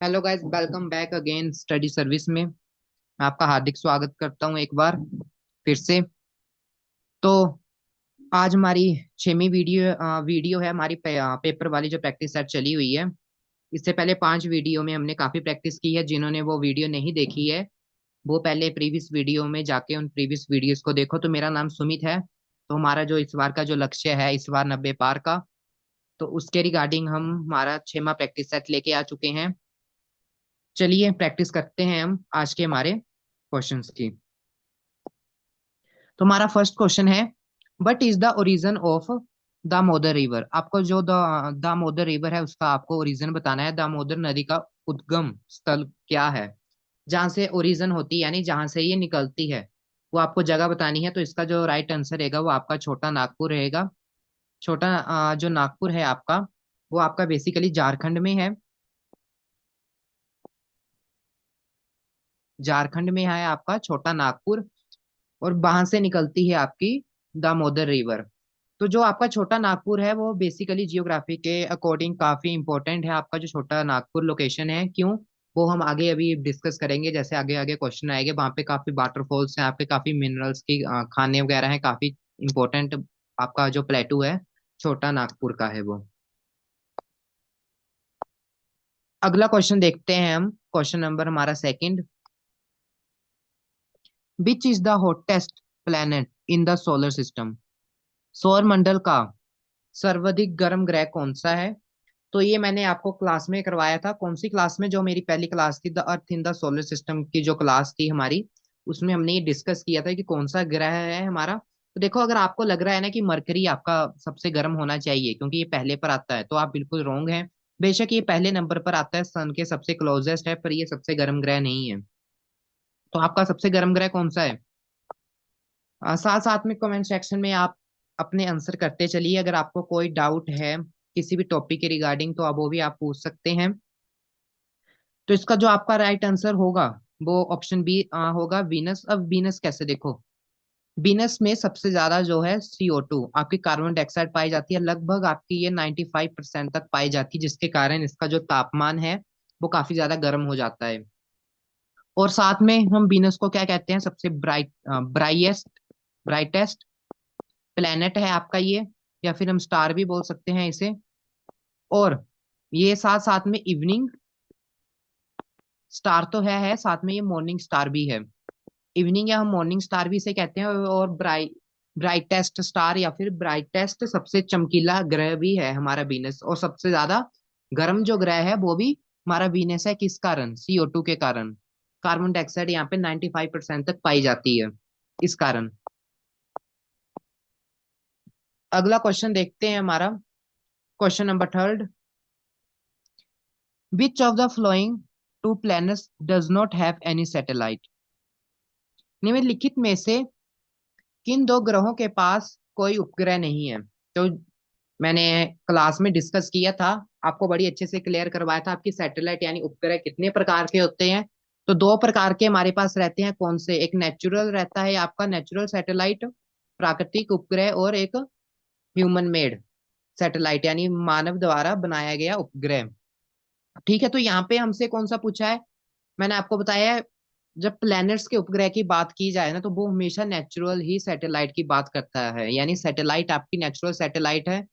Hello guys, welcome back again study service में। मैं आपका हार्दिक स्वागत करता हूं एक बार फिर से। तो आज हमारी 6वीं वीडियो है हमारी पेपर वाली जो प्रैक्टिस सेट चली हुई है। इससे पहले 5 वीडियो में हमने काफी प्रैक्टिस की है। जिन्होंने वो वीडियो नहीं देखी है वो पहले प्रीवियस वीडियो में जाके उन प्रीवियस वीडियोस को देखो। तो मेरा नाम सुमित है। तो हमारा जो इस बार का जो लक्ष्य है, इस बार 90 पार का, तो उसके रिगार्डिंग हम हमारा 6वां प्रैक्टिस सेट लेके आ चुके हैं। चलिए प्रैक्टिस करते हैं हम आज के हमारे क्वेश्चंस की। तो हमारा फर्स्ट क्वेश्चन है, but is the origin of Damodar river. आपको जो दामोदर रिवर है उसका आपको ओरिजिन बताना है। दामोदर नदी का उद्गम स्थल क्या है, जहां से ओरिजिन होती है यानी जहां से ये निकलती है, वो आपको जगह बतानी है। तो इसका जो राइट आंसर रहेगा वो आपका छोटा नागपुर रहेगा। छोटा जो नागपुर है आपका, वो आपका बेसिकली झारखंड में है। झारखंड में है आपका छोटा नागपुर, और वहां से निकलती है आपकी दामोदर रिवर। तो जो आपका छोटा नागपुर है वो बेसिकली जियोग्राफी के अकॉर्डिंग काफी इंपॉर्टेंट है। आपका जो छोटा नागपुर लोकेशन है, क्यों, वो हम आगे अभी डिस्कस करेंगे। जैसे आगे आगे क्वेश्चन आएंगे, वहां पे काफी वाटरफॉल्स हैं आपके, काफी मिनरल्स की खाने वगैरह हैं, काफी इंपॉर्टेंट आपका जो प्लेटू है छोटा नागपुर का है वो। अगला क्वेश्चन देखते हैं हम, क्वेश्चन नंबर हमारा second. Which is the hottest planet in the solar system. सौर मंडल का सर्वाधिक गर्म ग्रह कौन सा है। तो ये मैंने आपको क्लास में करवाया था। कौन सी क्लास में, जो मेरी पहली क्लास थी, the earth in the solar system की जो क्लास थी हमारी, उसमें हमने ये डिस्कस किया था कि कौन सा ग्रह है हमारा। तो देखो, अगर आपको लग रहा है ना कि मरकरी आपका सबसे गर्म होना चाहिए क्योंकि ये पहले पर आता है, तो आप बिल्कुल रॉन्ग हैं। बेशक ये पहले नंबर पर आता है, सन के सबसे क्लोजेस्ट है, पर ये सबसे गर्म ग्रह नहीं है। तो आपका सबसे गर्म ग्रह कौन सा है? साथ साथ में कमेंट सेक्शन में आप अपने आंसर करते चलिए। अगर आपको कोई डाउट है किसी भी टॉपिक के रिगार्डिंग, तो आप वो भी आप पूछ सकते हैं। तो इसका जो आपका राइट आंसर होगा वो ऑप्शन बी होगा, वीनस। अब वीनस कैसे देखो, वीनस में सबसे ज्यादा जो है CO2 आपकी कार्बन डाइऑक्साइड पाई जाती है। लगभग आपकी ये 95% तक पाई जाती है, जिसके कारण इसका जो तापमान है वो काफी ज्यादा गर्म हो जाता है। और साथ में हम वीनस को क्या कहते हैं, सबसे ब्राइटेस्ट प्लेनेट है आपका ये, या फिर हम स्टार भी बोल सकते हैं इसे। और ये साथ साथ में इवनिंग स्टार तो है, साथ में ये मॉर्निंग स्टार भी है। इवनिंग या हम मॉर्निंग स्टार भी इसे कहते हैं। और ब्राइटेस्ट स्टार या फिर ब्राइटेस्ट सबसे चमकीला ग्रह भी है हमारा वीनस। और सबसे ज्यादा गर्म जो ग्रह है वो भी हमारा वीनस है। किस कारण? CO2 के कारण। कार्बन डाइऑक्साइड यहाँ पे 95% तक पाई जाती है, इस कारण। अगला क्वेश्चन देखते हैं हमारा, question number third. Which of the flowing to planets does not have any satellite. निम्नलिखित में से किन दो ग्रहों के पास कोई उपग्रह नहीं है। तो मैंने क्लास में डिस्कस किया था, आपको बड़ी अच्छे से क्लियर करवाया था आपकी सैटेलाइट यानी उपग्रह कितने प्रकार के होते हैं। तो दो प्रकार के हमारे पास रहते हैं। कौन से? एक नेचुरल रहता है आपका नेचुरल सैटेलाइट, प्राकृतिक उपग्रह, और एक ह्यूमन मेड सैटेलाइट यानी मानव द्वारा बनाया गया उपग्रह। ठीक है, तो यहाँ पे हमसे कौन सा पूछा है? मैंने आपको बताया है, जब प्लैनेट्स के उपग्रह की बात की जाए ना, तो वो हमेशा नेचुरल ही सैटेलाइट की बात करता है, यानी सैटेलाइट आपकी नेचुरल सैटेलाइट है।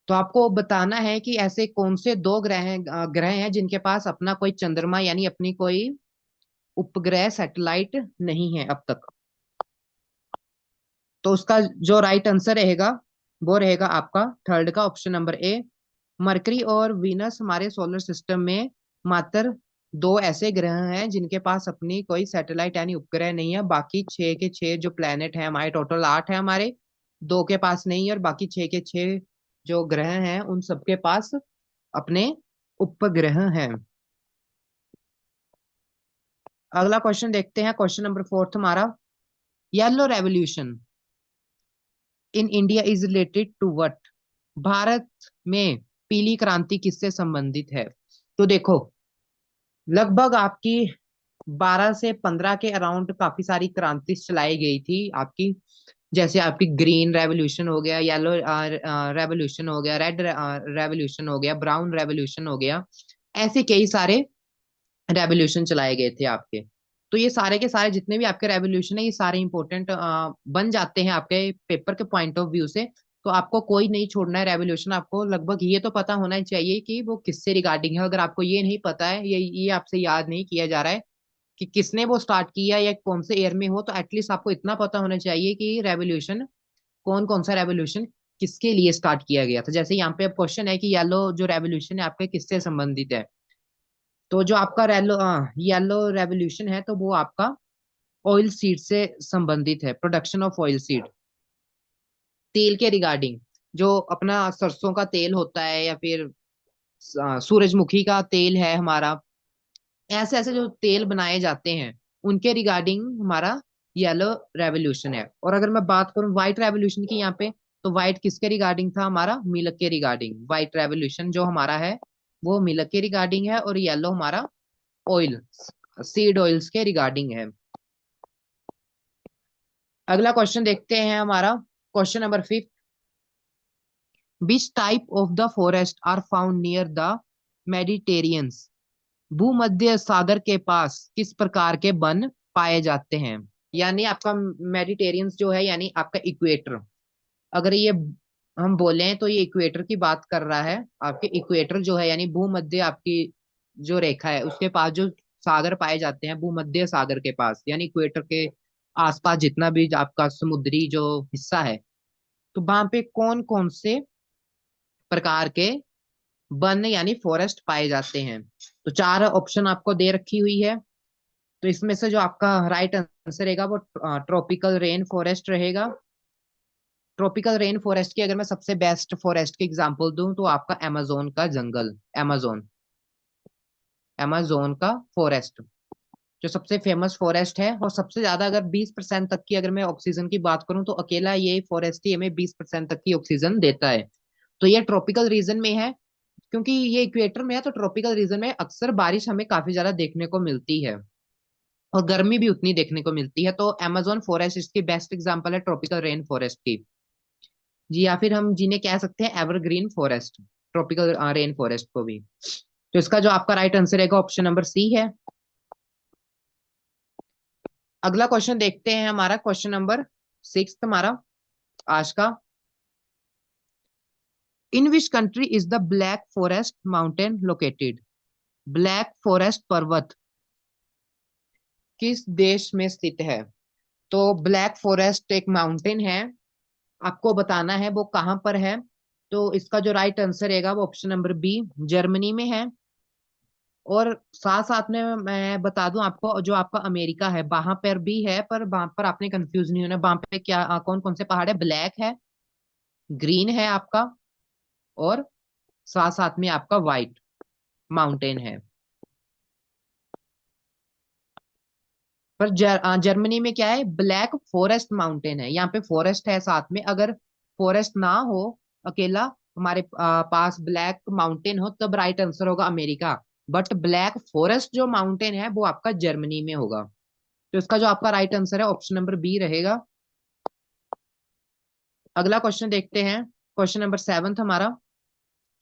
तो आपको बताना है कि ऐसे कौन से दो ग्रह हैं जिनके पास अपना कोई चंद्रमा यानी अपनी कोई उपग्रह सैटेलाइट नहीं है अब तक। तो उसका जो राइट आंसर रहेगा वो रहेगा आपका थर्ड का, ऑप्शन नंबर ए। मरकरी और वीनस हमारे सोलर सिस्टम में मात्र दो ऐसे ग्रह हैं जिनके पास अपनी कोई सैटेलाइट यानी उपग्रह नहीं है। बाकी 6 के 6 जो प्लेनेट है हमारे, टोटल 8 है हमारे, दो के पास नहीं है। और बाकी 6 के 6 जो ग्रह हैं उन सबके पास अपने उपग्रह हैं। अगला क्वेश्चन देखते हैं, क्वेश्चन नंबर फोर्थ हमारा। Yellow revolution in India is related to what. Bharat में पीली क्रांति किससे संबंधित है? तो देखो, लगभग आपकी 12 से 15 के अराउंड काफी सारी क्रांति चलाई गई थी आपकी। जैसे आपकी ग्रीन रेवोल्यूशन हो गया, येलो रेवोल्यूशन हो गया, रेड रेवोल्यूशन हो गया, ब्राउन रेवोल्यूशन हो गया। ऐसे कई सारे रेवोल्यूशन चलाए गए थे आपके। तो ये सारे के सारे जितने भी आपके रेवोल्यूशन है ये सारे इंपॉर्टेंट बन जाते हैं आपके पेपर के पॉइंट ऑफ व्यू से। तो आपको कोई नहीं छोड़ना है रेवोल्यूशन, आपको लगभग ये तो पता होना ही चाहिए कि वो किससे रिगार्डिंग है। अगर आपको ये नहीं पता है, ये आपसे याद नहीं किया जा रहा है कि किसने वो स्टार्ट किया या कौन से ईयर में हो, तो एटलीस्ट आपको इतना पता होना चाहिए कि रेवोल्यूशन कौन कौन सा रेवोल्यूशन किसके लिए स्टार्ट किया गया था। जैसे यहाँ पे अब क्वेश्चन है कि येलो जो रेवोल्यूशन है आपके किससे संबंधित है। तो जो आपका येलो रेवोल्यूशन है तो वो आपका ऑयल सीड से संबंधित है, प्रोडक्शन ऑफ ऑयल सीड, तेल के रिगार्डिंग। जो अपना सरसों का तेल होता है या फिर सूरजमुखी का तेल है हमारा, ऐसे ऐसे जो तेल बनाए जाते हैं उनके रिगार्डिंग हमारा येलो रेवोल्यूशन है। और अगर मैं बात करूं व्हाइट रेवोल्यूशन की यहाँ पे, तो व्हाइट किसके रिगार्डिंग था, हमारा मिल्क के रिगार्डिंग। व्हाइट रेवोल्यूशन जो हमारा है वो मिल्क के रिगार्डिंग है, और येलो हमारा ऑयल, सीड ऑयल्स के रिगार्डिंग है। अगला क्वेश्चन देखते हैं हमारा, question number 5। Which type of the forest are found near the Mediterraneans. भूमध्य सागर के पास किस प्रकार के वन पाए जाते हैं। यानी आपका मेडिटेरियंस जो है यानी आपका इक्वेटर, अगर ये हम बोले तो ये इक्वेटर की बात कर रहा है। आपके इक्वेटर जो है यानी भूमध्य आपकी जो रेखा है उसके पास जो सागर पाए जाते हैं, भूमध्य सागर के पास यानी इक्वेटर के आसपास जितना भी आपका समुद्री जो हिस्सा है, तो वहां पे कौन कौन से प्रकार के वन यानी फॉरेस्ट पाए जाते हैं। तो चार ऑप्शन आपको दे रखी हुई है। तो इसमें से जो आपका राइट आंसर रहेगा वो ट्रॉपिकल रेन फॉरेस्ट रहेगा। ट्रॉपिकल रेन फॉरेस्ट की अगर मैं सबसे बेस्ट फॉरेस्ट की एग्जांपल दूं तो आपका अमेजोन का जंगल, अमेजोन, अमेजोन का फॉरेस्ट जो सबसे फेमस फॉरेस्ट है। और सबसे ज्यादा अगर 20% तक की अगर मैं ऑक्सीजन की बात करूं तो अकेला ये फॉरेस्ट ही हमें 20% तक की ऑक्सीजन देता है। तो ये ट्रॉपिकल रीजन में है। क्योंकि ये इक्वेटर में है तो ट्रॉपिकल रीजन में अक्सर बारिश हमें काफी ज्यादा देखने को मिलती है और गर्मी भी उतनी देखने को मिलती है। तो अमेजोन फॉरेस्ट इसकी बेस्ट एग्जांपल है ट्रॉपिकल रेन फॉरेस्ट की जी। या फिर हम जिन्हें कह सकते हैं evergreen forest, tropical rain forest को भी। तो इसका जो आपका राइट आंसर रहेगा ऑप्शन नंबर सी है। अगला क्वेश्चन देखते हैं हमारा, क्वेश्चन नंबर 6 हमारा आज का। In which country is the black forest mountain located. Black forest पर्वत किस देश में स्थित है। तो ब्लैक फॉरेस्ट एक माउंटेन है, आपको बताना है वो कहाँ पर है। तो इसका जो राइट आंसर रहेगा वो ऑप्शन नंबर बी, जर्मनी में है। और साथ साथ में मैं बता दूं आपको जो आपका अमेरिका है वहां पर भी है, पर वहां पर आपने कंफ्यूज नहीं होना। वहां पे क्या कौन कौन से पहाड़ है, ब्लैक है, ग्रीन है आपका, और साथ साथ में आपका व्हाइट माउंटेन है। पर जर्मनी में क्या है, ब्लैक फॉरेस्ट माउंटेन है। यहाँ पे फॉरेस्ट है साथ में, अगर फॉरेस्ट ना हो अकेला हमारे पास ब्लैक माउंटेन हो तब राइट आंसर होगा अमेरिका। बट ब्लैक फॉरेस्ट जो माउंटेन है वो आपका जर्मनी में होगा। तो इसका जो आपका राइट आंसर है ऑप्शन नंबर बी रहेगा। अगला क्वेश्चन देखते हैं, क्वेश्चन नंबर 7 हमारा,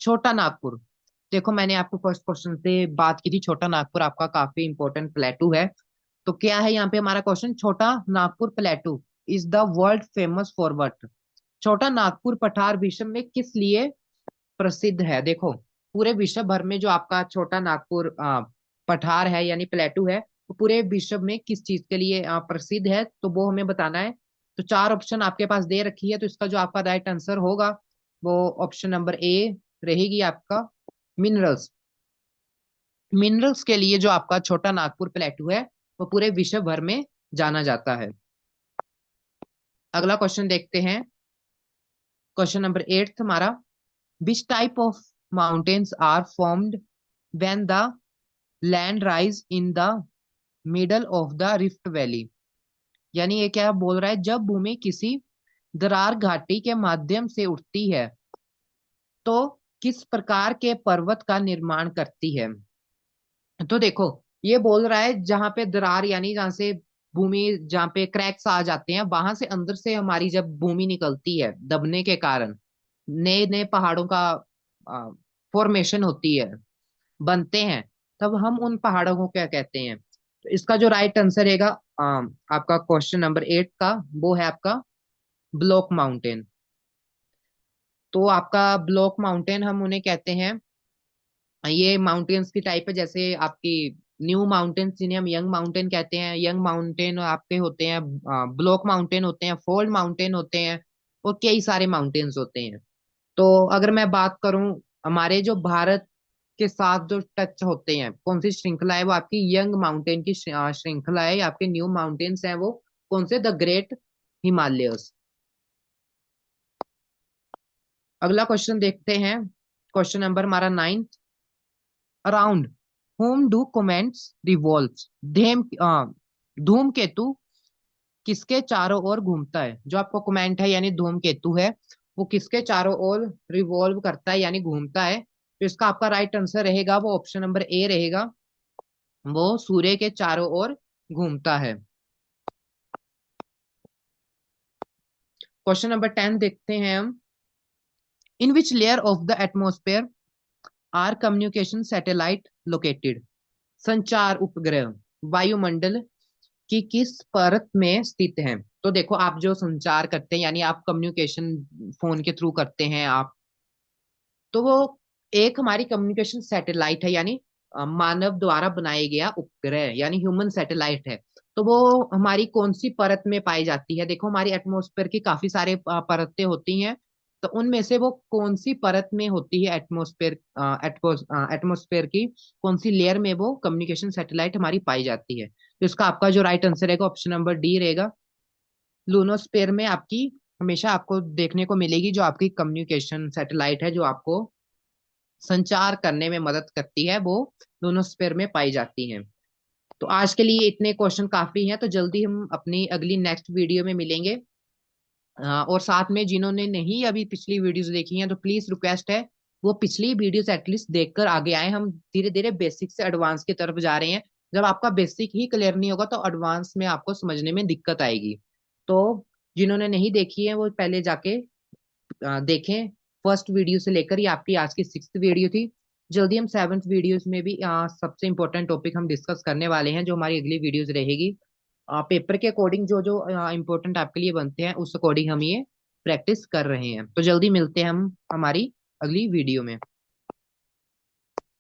छोटा नागपुर। देखो मैंने आपको फर्स्ट क्वेश्चन से बात की थी, छोटा नागपुर आपका काफी इंपॉर्टेंट प्लेटू है। तो क्या है यहाँ पे हमारा क्वेश्चन, छोटा Nagpur प्लेटू is the world famous for what. छोटा नागपुर पठार विश्व में किस लिए प्रसिद्ध है। देखो पूरे विश्व भर में जो आपका छोटा नागपुर पठार है यानी प्लेटू है, तो पूरे विश्व में किस चीज के लिए प्रसिद्ध है, तो वो हमें बताना है। तो चार ऑप्शन आपके पास दे रखी है, तो इसका जो आपका राइट आंसर होगा वो ऑप्शन नंबर ए रहेगी आपका, मिनरल्स। मिनरल्स के लिए जो आपका छोटा नागपुर प्लेटू है वो पूरे विश्व भर में जाना जाता है। अगला क्वेश्चन देखते हैं, क्वेश्चन नंबर 8 हमारा, which type of mountains are formed when the land rise in the middle of the rift valley. यानी ये क्या बोल रहा है, जब भूमि किसी दरार घाटी के माध्यम से उठती है तो किस प्रकार के पर्वत का निर्माण करती है। तो देखो ये बोल रहा है जहां पे दरार यानी जहां से भूमि, जहां पे क्रैक्स आ जाते हैं वहां से अंदर से हमारी जब भूमि निकलती है दबने के कारण नए नए पहाड़ों का फॉर्मेशन होती है। बनते हैं, तब हम उन पहाड़ों को क्या कहते हैं? तो इसका जो राइट आंसर रहेगा आपका क्वेश्चन नंबर 8 का, वो है आपका ब्लॉक माउंटेन। तो आपका ब्लॉक माउंटेन हम उन्हें कहते हैं, ये माउंटेन्स की टाइप है, जैसे आपकी न्यू माउंटेन्स जिन्हें हम यंग माउंटेन कहते हैं, यंग माउंटेन आपके होते हैं, ब्लॉक माउंटेन होते हैं, फोल्ड माउंटेन होते हैं, और कई सारे माउंटेन्स होते हैं। तो अगर मैं बात करूं, हमारे जो भारत के साथ जो टच होते हैं, कौन सी श्रृंखला है, वो आपकी यंग माउंटेन की श्रृंखला है। आपके न्यू माउंटेन्स हैं वो कौन से? The great Himalayas. अगला क्वेश्चन देखते हैं, क्वेश्चन नंबर हमारा 9। Around whom do comets revolves? धूम धूमकेतु किसके चारों ओर घूमता है? जो आपको कमेंट है यानी धूमकेतु है, वो किसके चारों ओर रिवॉल्व करता है यानी घूमता है? तो इसका आपका राइट आंसर रहेगा, वो ऑप्शन नंबर ए रहेगा, वो सूर्य के चारों ओर घूमता है। क्वेश्चन नंबर 10 देखते हैं हम। In which layer of the atmosphere are communication satellite located? संचार उपग्रह वायुमंडल की किस परत में स्थित है? तो देखो, आप जो संचार करते हैं यानी आप कम्युनिकेशन फोन के थ्रू करते हैं आप, तो वो एक हमारी कम्युनिकेशन सैटेलाइट है, यानी मानव द्वारा बनाया गया उपग्रह यानी ह्यूमन सैटेलाइट है। तो वो हमारी कौन सी परत में पाई जाती है? देखो, हमारी एटमॉस्फेयर की काफी सारे परतें होती हैं, तो उनमें से वो कौन सी परत में होती है? एटमॉस्फेयर एटमॉस्फेयर की कौन सी लेयर में वो कम्युनिकेशन सैटेलाइट हमारी पाई जाती है? तो इसका आपका जो राइट आंसर रहेगा, ऑप्शन नंबर डी रहेगा। लूनोस्फेयर में आपकी हमेशा आपको देखने को मिलेगी जो आपकी कम्युनिकेशन सैटेलाइट है, जो आपको संचार करने में मदद करती है, वो दोनों स्फीयर में पाई जाती हैं। तो आज के लिए इतने क्वेश्चन काफी हैं, तो जल्दी हम अपनी अगली नेक्स्ट वीडियो में मिलेंगे। और साथ में जिन्होंने नहीं अभी पिछली वीडियोस देखी हैं, तो प्लीज रिक्वेस्ट है वो पिछली वीडियोस एटलीस्ट देखकर आगे आए। हम धीरे धीरे बेसिक से एडवांस की तरफ जा रहे हैं। जब आपका बेसिक ही क्लियर नहीं होगा, तो एडवांस में आपको समझने में दिक्कत आएगी। तो जिन्होंने नहीं देखी है, वो पहले जाके देखें। फर्स्ट वीडियो से लेकर ये आपकी आज की 6th वीडियो थी। जल्दी हम 7th वीडियोस में भी सबसे इंपॉर्टेंट टॉपिक हम डिस्कस करने वाले हैं, जो हमारी अगली वीडियोस रहेगी। पेपर के अकॉर्डिंग जो जो इंपॉर्टेंट आपके लिए बनते हैं, उस अकॉर्डिंग हम ये प्रैक्टिस कर रहे हैं। तो जल्दी मिलते हैं हम हमारी अगली वीडियो में।